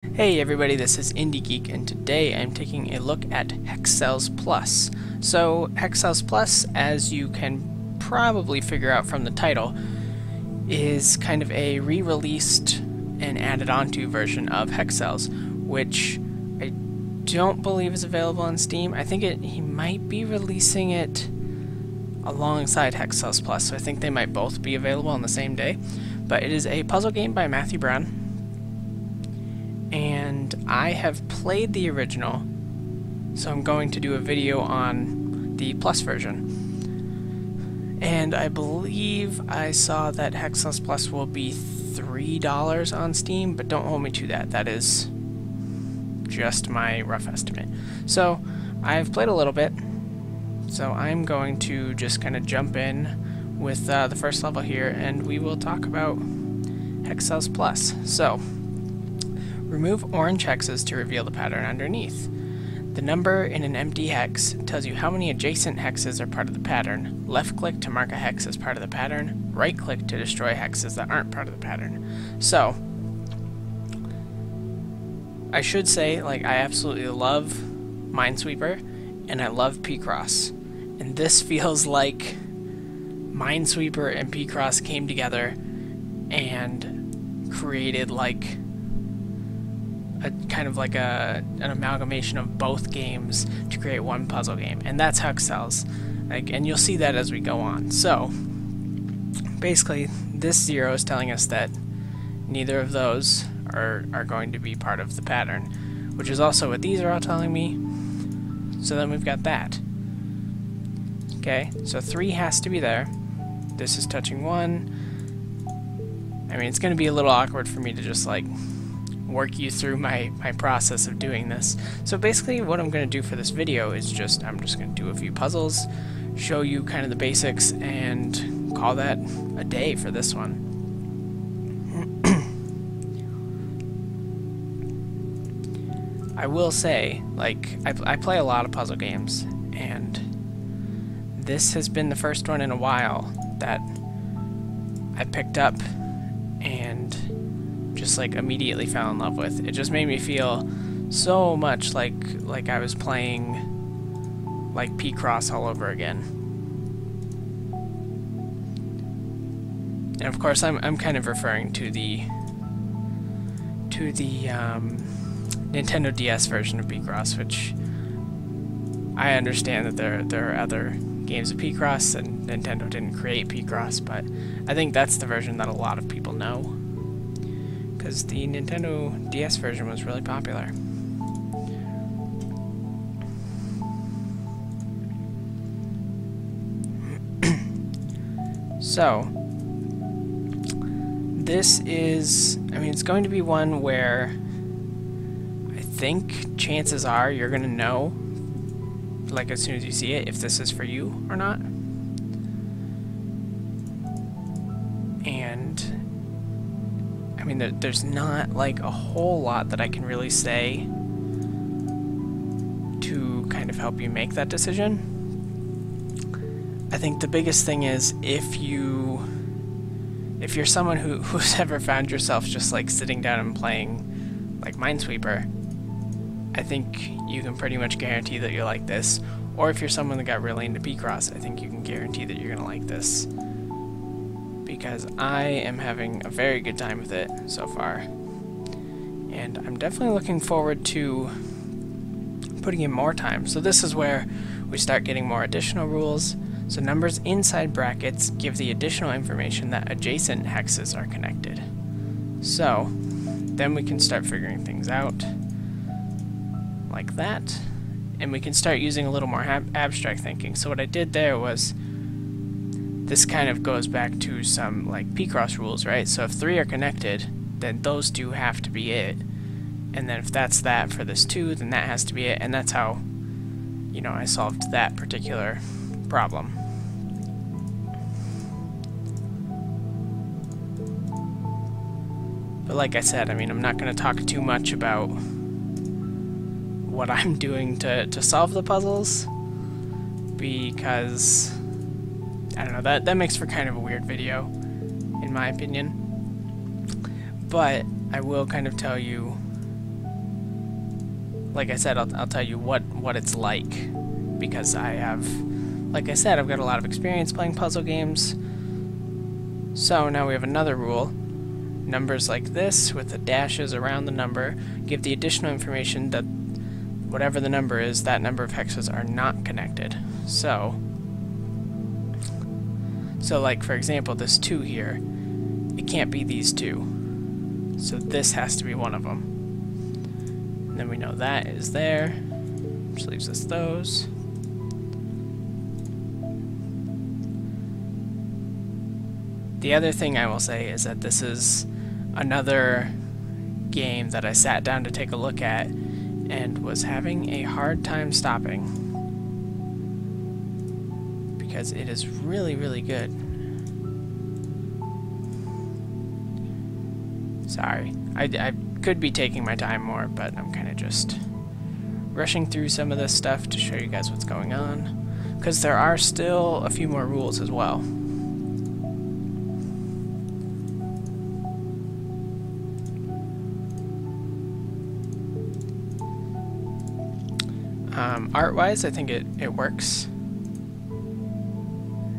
Hey everybody, this is IndieGeek, and today I'm taking a look at Hexcells Plus. So, Hexcells Plus, as you can probably figure out from the title, is kind of a re-released and added onto version of Hexcells, which I don't believe is available on Steam. I think he might be releasing it alongside Hexcells Plus, so I think they might both be available on the same day. But it is a puzzle game by Matthew Brown. And I have played the original, so I'm going to do a video on the Plus version. And I believe I saw that Hexcells Plus will be $3 on Steam, but don't hold me to that. That is just my rough estimate. So I've played a little bit, so I'm going to just kind of jump in with the first level here, and we will talk about Hexcells Plus. So, remove orange hexes to reveal the pattern underneath. The number in an empty hex tells you how many adjacent hexes are part of the pattern. Left-click to mark a hex as part of the pattern. Right-click to destroy hexes that aren't part of the pattern. So, I should say, I absolutely love Minesweeper, and I love Picross. And this feels like Minesweeper and Picross came together and created an amalgamation of both games to create one puzzle game, and that's Hexcells. And you'll see that as we go on. So basically, this 0 is telling us that neither of those are going to be part of the pattern, which is also what these are all telling me. So then we've got that. Okay, so 3 has to be there. This is touching 1. I mean, it's going to be a little awkward for me to just work you through my process of doing this. So basically what I'm going to do for this video is I'm just going to do a few puzzles, show you kind of the basics, and call that a day for this one. I will say, I play a lot of puzzle games, and this has been the first one in a while that I picked up and just immediately fell in love with. It just made me feel so much like I was playing Picross all over again. And of course I'm kind of referring to the Nintendo DS version of Picross, which I understand that there are other games of Picross and Nintendo didn't create Picross, but I think that's the version that a lot of people know, because the Nintendo DS version was really popular. So, this is, it's going to be one where I think chances are you're going to know, as soon as you see it, if this is for you or not. And there's not a whole lot that I can really say to kind of help you make that decision. I think the biggest thing is if you're someone who's ever found yourself just sitting down and playing Minesweeper, I think you can pretty much guarantee that you like this. Or if you're someone that got really into Picross, I think you can guarantee that you're gonna like this, because I am having a very good time with it so far, and I'm definitely looking forward to putting in more time. So this is where we start getting more additional rules. So numbers inside brackets give the additional information that adjacent hexes are connected. So then we can start figuring things out like that, and we can start using a little more abstract thinking. So what I did there was, this kind of goes back to some Picross rules, right? So if 3 are connected, then those 2 have to be it, and then if that's that for this 2, then that has to be it, and that's how, I solved that particular problem. But like I said, I'm not going to talk too much about what I'm doing to solve the puzzles, because I don't know, that makes for kind of a weird video, in my opinion. But I will kind of tell you like I said, I'll tell you what it's like, because I have, like I said, I've got a lot of experience playing puzzle games. So now we have another rule. Numbers like this, with the dashes around the number, give the additional information that whatever the number is, that number of hexes are not connected. So like, for example, this 2 here, it can't be these 2. So this has to be one of them. And then we know that is there, which leaves us those. The other thing I will say is that this is another game that I sat down to take a look at and was having a hard time stopping, because it is really, really good. Sorry, I could be taking my time more, but I'm kind of just rushing through some of this stuff to show you guys what's going on, because there are still a few more rules as well. Art-wise, I think it works.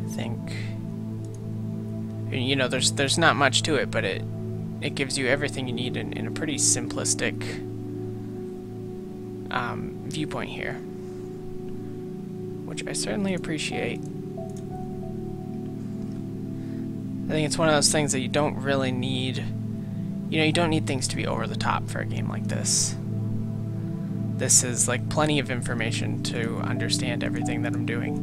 I think, you know, there's not much to it, but it gives you everything you need in a pretty simplistic viewpoint here, which I certainly appreciate. I think it's one of those things that you don't really need, you know, you don't need things to be over the top for a game like this. This is like plenty of information to understand everything that I'm doing.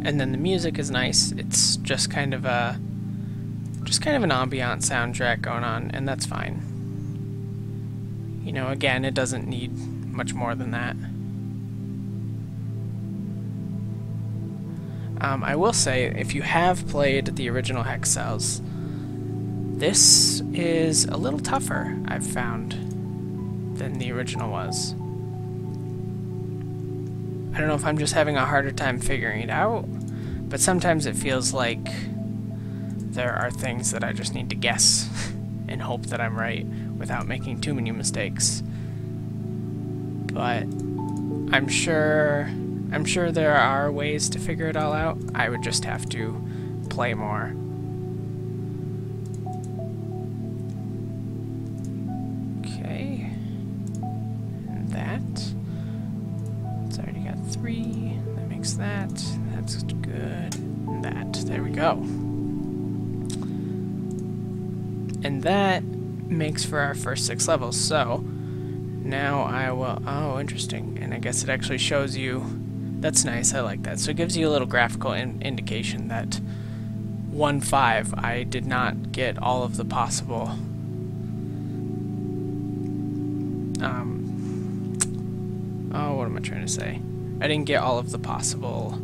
And then the music is nice. It's just kind of an ambient soundtrack going on, and that's fine. You know, again, it doesn't need much more than that. I will say, if you have played the original Hexcells, this is a little tougher, I've found, than the original was. I don't know if I'm just having a harder time figuring it out, but sometimes it feels like there are things that I just need to guess and hope that I'm right without making too many mistakes. But I'm sure there are ways to figure it all out. I would just have to play more. Okay. And that. It's already got 3. That makes that. That's good. And that. There we go. And that makes for our first 6 levels. So now I will... Oh, interesting. And I guess it actually shows you... That's nice, I like that. So it gives you a little graphical indication that 1-5, I did not get all of the possible what am I trying to say? I didn't get all of the possible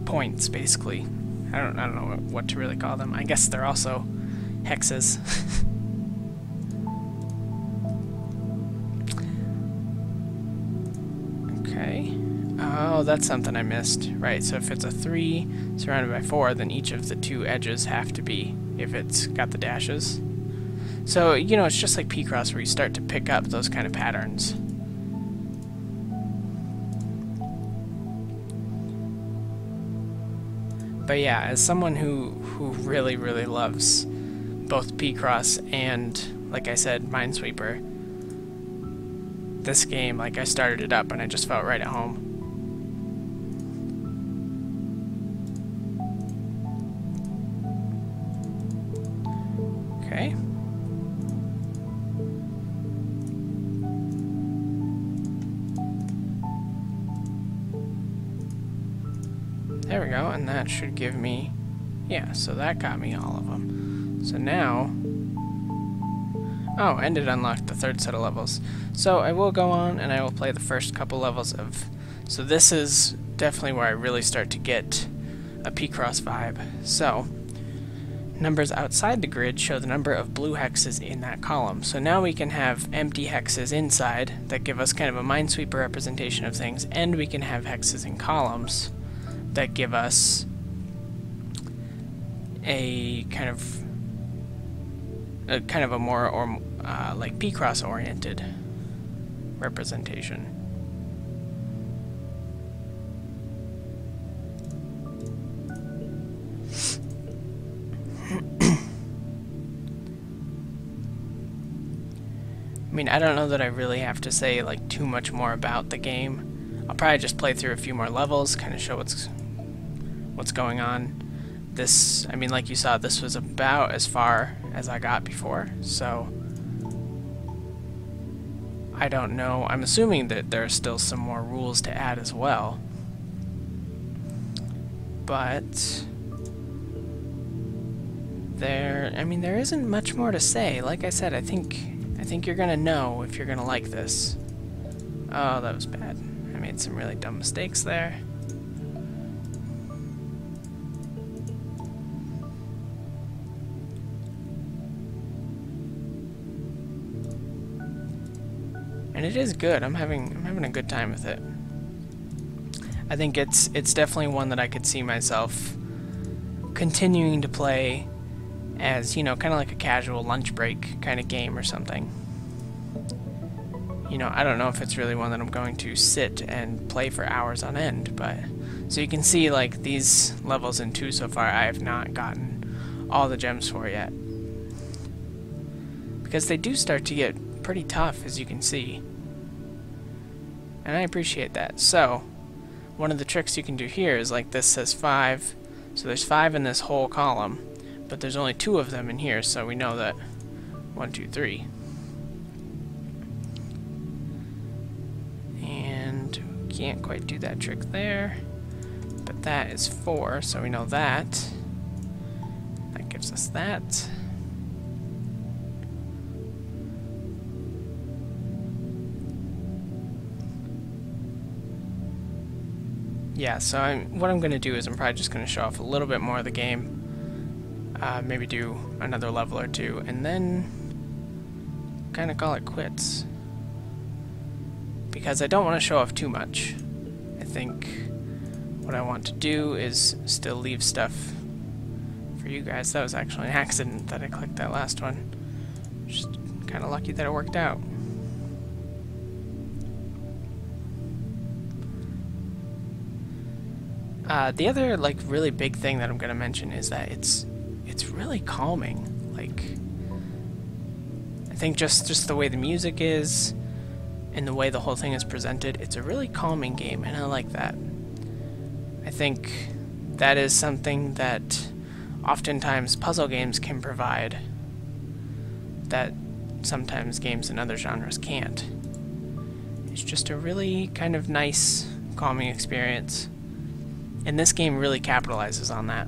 points, basically. I don't know what to really call them. I guess they're also hexes. Okay. Oh, that's something I missed. Right, so if it's a 3 surrounded by 4, then each of the 2 edges have to be, if it's got the dashes. So, you know, it's just like Picross where you start to pick up those kind of patterns. But yeah, as someone who really, really loves both Picross and, like I said, Minesweeper, this game, like, I started it up and I just felt right at home. Okay. There we go, and that should give me, yeah, so that got me all of them. So now, oh, and it unlocked the 3rd set of levels. So I will go on and I will play the first couple levels of, so this is definitely where I really start to get a Picross vibe. So, numbers outside the grid show the number of blue hexes in that column. So now we can have empty hexes inside that give us kind of a Minesweeper representation of things, and we can have hexes in columns that give us a kind of a more like Picross oriented representation. I mean, I don't know that I really have to say like too much more about the game. I'll probably just play through a few more levels, kind of show what's going on. This, I mean, like you saw, this was about as far as I got before, so I don't know. I'm assuming that there are still some more rules to add as well, but there isn't much more to say. Like I said, I think you're gonna know if you're gonna like this. Oh, that was bad. I made some really dumb mistakes there. And it is good. I'm having a good time with it. I think it's definitely one that I could see myself continuing to play as, you know, kind of like a casual lunch break kind of game or something. You know, I don't know if it's really one that I'm going to sit and play for hours on end, but so you can see, like, these levels in 2 so far, I have not gotten all the gems for yet, because they do start to get pretty tough, as you can see, and I appreciate that. So one of the tricks you can do here is, like, this says 5, so there's 5 in this whole column, but there's only 2 of them in here, so we know that 1, 2, 3. And we can't quite do that trick there, but that is 4, so we know that. That gives us that. Yeah, so what I'm going to do is I'm probably just going to show off a little bit more of the game. Maybe do another level or 2, and then kind of call it quits. Because I don't want to show off too much. I think what I want to do is still leave stuff for you guys. That was actually an accident that I clicked that last one. Just kind of lucky that it worked out. The other, like, really big thing that I'm going to mention is that it's really calming. Like, I think just the way the music is and the way the whole thing is presented, it's a really calming game, and I like that. I think that is something that oftentimes puzzle games can provide that sometimes games in other genres can't. It's just a really kind of nice, calming experience. And this game really capitalizes on that.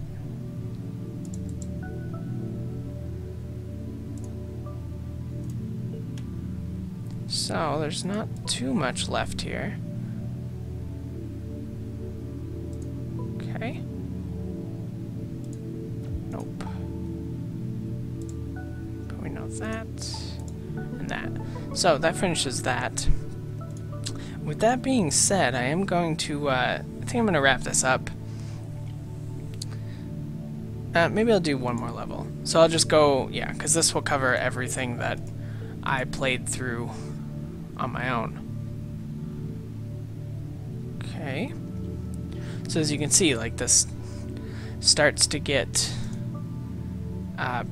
So, there's not too much left here. Okay. Nope. But we know that, and that. So, that finishes that. With that being said, I am going to, I think I'm going to wrap this up. Maybe I'll do one more level. So I'll just go, yeah, because this will cover everything that I played through on my own. Okay. So as you can see, like, this starts to get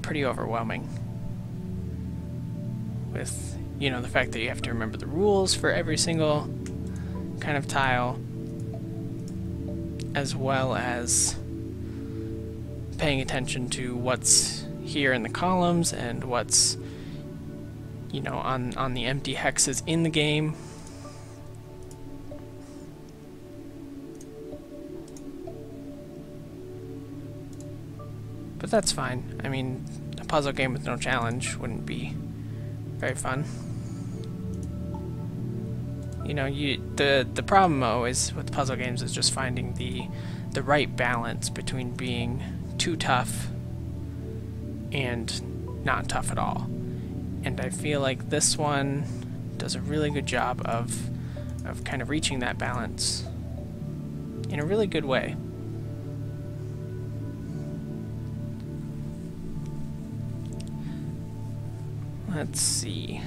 pretty overwhelming. With, you know, the fact that you have to remember the rules for every single kind of tile, as well as paying attention to what's here in the columns and what's, you know, on the empty hexes in the game. But that's fine. I mean, a puzzle game with no challenge wouldn't be very fun. You know, the problem always with puzzle games is just finding the right balance between being too tough and not tough at all. And I feel like this one does a really good job of kind of reaching that balance in a really good way. Let's see.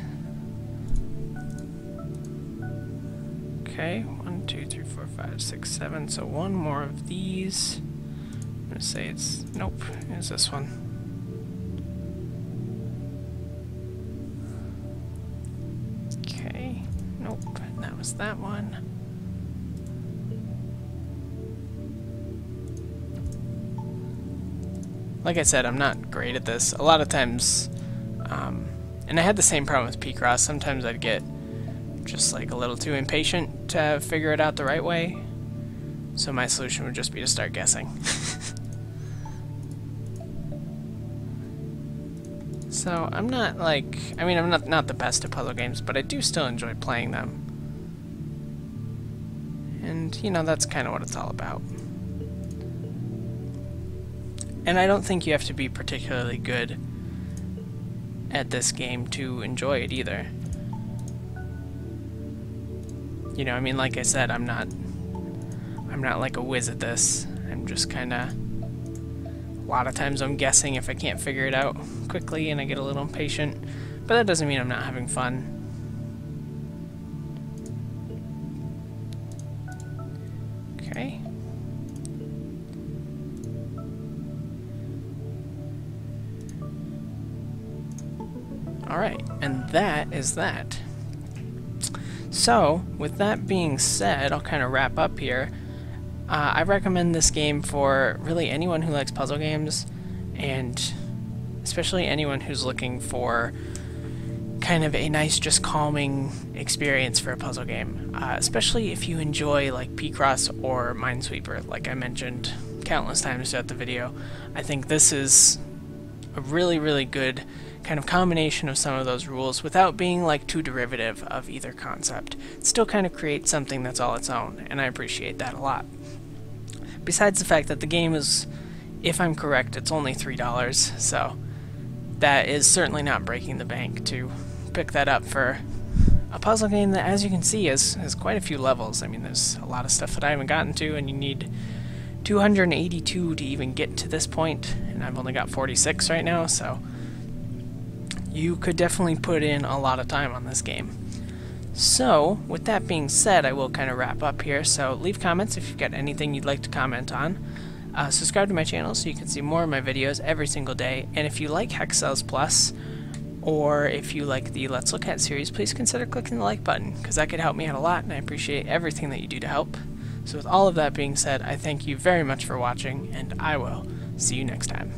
Okay, 1, 2, 3, 4, 5, 6, 7. So one more of these. I'm gonna say it's nope. It's this one. Okay, nope. That was that one. Like I said, I'm not great at this. A lot of times, and I had the same problem with Picross. Sometimes I'd get just like a little too impatient to figure it out the right way. So my solution would just be to start guessing. So I'm not like, I mean, I'm not the best at puzzle games, but I do still enjoy playing them. And, you know, that's kind of what it's all about. And I don't think you have to be particularly good at this game to enjoy it either. You know, I mean, like I said, I'm not like a whiz at this. I'm just kind of, a lot of times I'm guessing if I can't figure it out quickly and I get a little impatient, but that doesn't mean I'm not having fun. Okay. Alright, and that is that. So, with that being said, I'll kind of wrap up here. I recommend this game for really anyone who likes puzzle games, and especially anyone who's looking for kind of a nice, just calming experience for a puzzle game. Especially if you enjoy like Picross or Minesweeper, like I mentioned countless times throughout the video. I think this is a really, really good kind of combination of some of those rules without being like too derivative of either concept. It still kind of creates something that's all its own, and I appreciate that a lot. Besides the fact that the game is, if I'm correct, it's only $3, so that is certainly not breaking the bank to pick that up for a puzzle game that, as you can see, has quite a few levels. I mean, there's a lot of stuff that I haven't gotten to, and you need 282 to even get to this point, and I've only got 46 right now, so you could definitely put in a lot of time on this game. So, with that being said, I will kind of wrap up here, so leave comments if you've got anything you'd like to comment on. Subscribe to my channel so you can see more of my videos every single day, and if you like Hexcells Plus, or if you like the Let's Look At series, please consider clicking the like button, because that could help me out a lot, and I appreciate everything that you do to help. So with all of that being said, I thank you very much for watching, and I will see you next time.